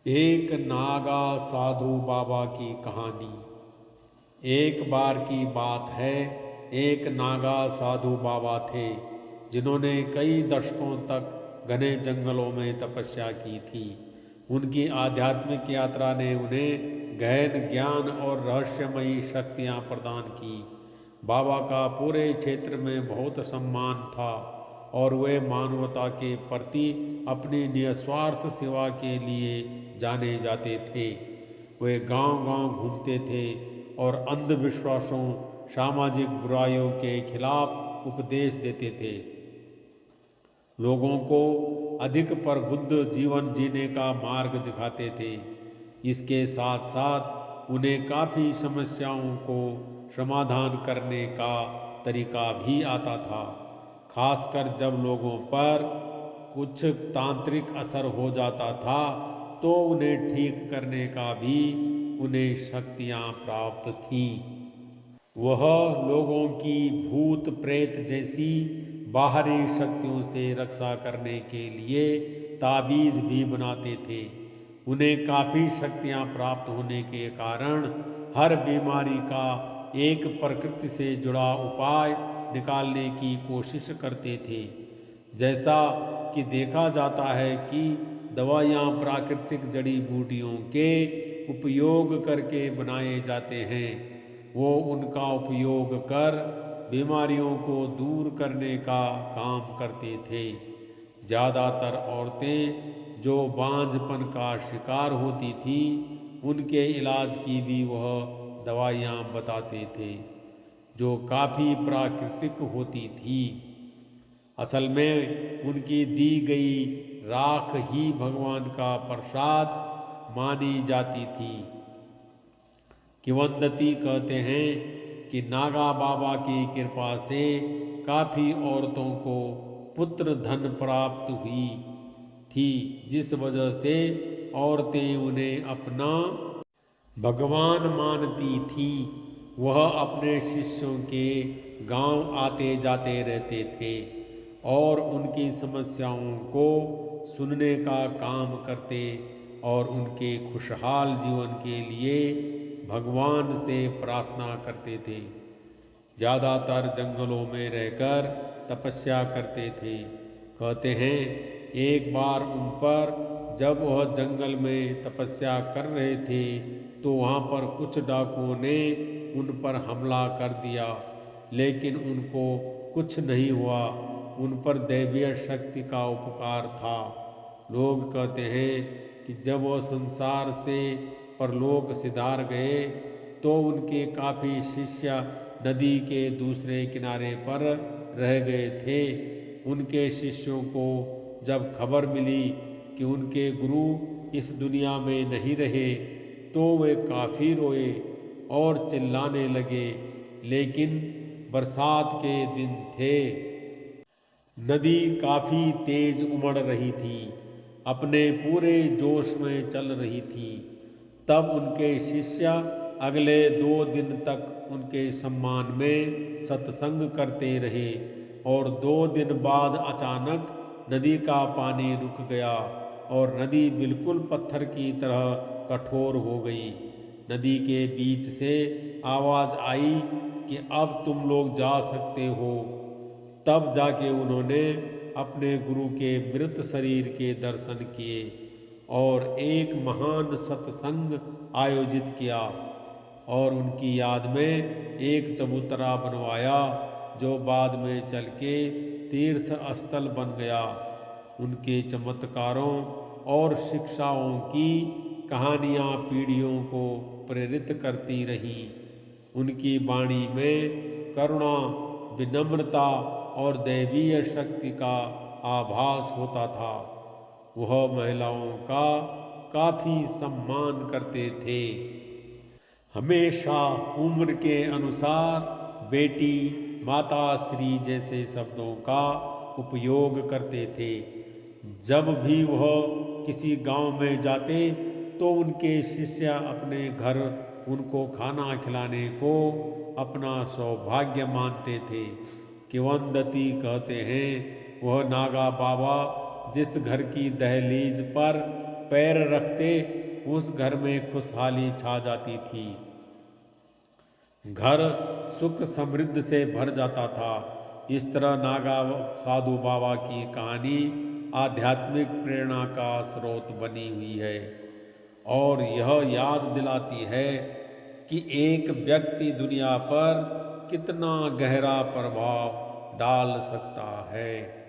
एक नागा साधु बाबा की कहानी। एक बार की बात है, एक नागा साधु बाबा थे जिन्होंने कई दशकों तक घने जंगलों में तपस्या की थी। उनकी आध्यात्मिक यात्रा ने उन्हें गहन ज्ञान और रहस्यमयी शक्तियाँ प्रदान की। बाबा का पूरे क्षेत्र में बहुत सम्मान था और वे मानवता के प्रति अपनी निस्वार्थ सेवा के लिए जाने जाते थे। वे गांव-गांव घूमते थे और अंधविश्वासों, सामाजिक बुराइयों के खिलाफ उपदेश देते थे। लोगों को अधिक प्रबुद्ध जीवन जीने का मार्ग दिखाते थे। इसके साथ साथ उन्हें काफ़ी समस्याओं को समाधान करने का तरीका भी आता था, खासकर जब लोगों पर कुछ तांत्रिक असर हो जाता था तो उन्हें ठीक करने का भी उन्हें शक्तियाँ प्राप्त थीं। वह लोगों की भूत प्रेत जैसी बाहरी शक्तियों से रक्षा करने के लिए ताबीज़ भी बनाते थे। उन्हें काफ़ी शक्तियाँ प्राप्त होने के कारण हर बीमारी का एक प्रकृति से जुड़ा उपाय निकालने की कोशिश करते थे। जैसा कि देखा जाता है कि दवाइयाँ प्राकृतिक जड़ी बूटियों के उपयोग करके बनाए जाते हैं, वो उनका उपयोग कर बीमारियों को दूर करने का काम करते थे। ज़्यादातर औरतें जो बांझपन का शिकार होती थी, उनके इलाज की भी वह दवाइयाँ बताते थे, जो काफ़ी प्राकृतिक होती थी। असल में उनकी दी गई राख ही भगवान का प्रसाद मानी जाती थी। किंवदंती कहते हैं कि नागा बाबा की कृपा से काफ़ी औरतों को पुत्र धन प्राप्त हुई थी, जिस वजह से औरतें उन्हें अपना भगवान मानती थी। वह अपने शिष्यों के गांव आते जाते रहते थे और उनकी समस्याओं को सुनने का काम करते और उनके खुशहाल जीवन के लिए भगवान से प्रार्थना करते थे। ज़्यादातर जंगलों में रहकर तपस्या करते थे। कहते हैं एक बार उन पर जब वह जंगल में तपस्या कर रहे थे तो वहाँ पर कुछ डाकुओं ने उन पर हमला कर दिया, लेकिन उनको कुछ नहीं हुआ। उन पर दैवीय शक्ति का उपकार था। लोग कहते हैं कि जब वह संसार से परलोक सिधार गए तो उनके काफ़ी शिष्य नदी के दूसरे किनारे पर रह गए थे। उनके शिष्यों को जब खबर मिली कि उनके गुरु इस दुनिया में नहीं रहे तो वे काफ़ी रोए और चिल्लाने लगे। लेकिन बरसात के दिन थे, नदी काफ़ी तेज उमड़ रही थी, अपने पूरे जोश में चल रही थी। तब उनके शिष्य अगले 2 दिन तक उनके सम्मान में सत्संग करते रहे और 2 दिन बाद अचानक नदी का पानी रुक गया और नदी बिल्कुल पत्थर की तरह कठोर हो गई। नदी के बीच से आवाज़ आई कि अब तुम लोग जा सकते हो। तब जाके उन्होंने अपने गुरु के मृत शरीर के दर्शन किए और एक महान सत्संग आयोजित किया और उनकी याद में एक चबूतरा बनवाया जो बाद में चल के तीर्थ स्थल बन गया। उनके चमत्कारों और शिक्षाओं की कहानियाँ पीढ़ियों को प्रेरित करती रहीं। उनकी वाणी में करुणा, विनम्रता और दैवीय शक्ति का आभास होता था। वह महिलाओं का काफ़ी सम्मान करते थे। हमेशा उम्र के अनुसार बेटी, माता श्री जैसे शब्दों का उपयोग करते थे। जब भी वह किसी गांव में जाते तो उनके शिष्य अपने घर उनको खाना खिलाने को अपना सौभाग्य मानते थे। किंवदंती कहते हैं वह नागा बाबा जिस घर की दहलीज पर पैर रखते उस घर में खुशहाली छा जाती थी। घर सुख समृद्धि से भर जाता था। इस तरह नागा साधु बाबा की कहानी आध्यात्मिक प्रेरणा का स्रोत बनी हुई है और यह याद दिलाती है कि एक व्यक्ति दुनिया पर कितना गहरा प्रभाव डाल सकता है।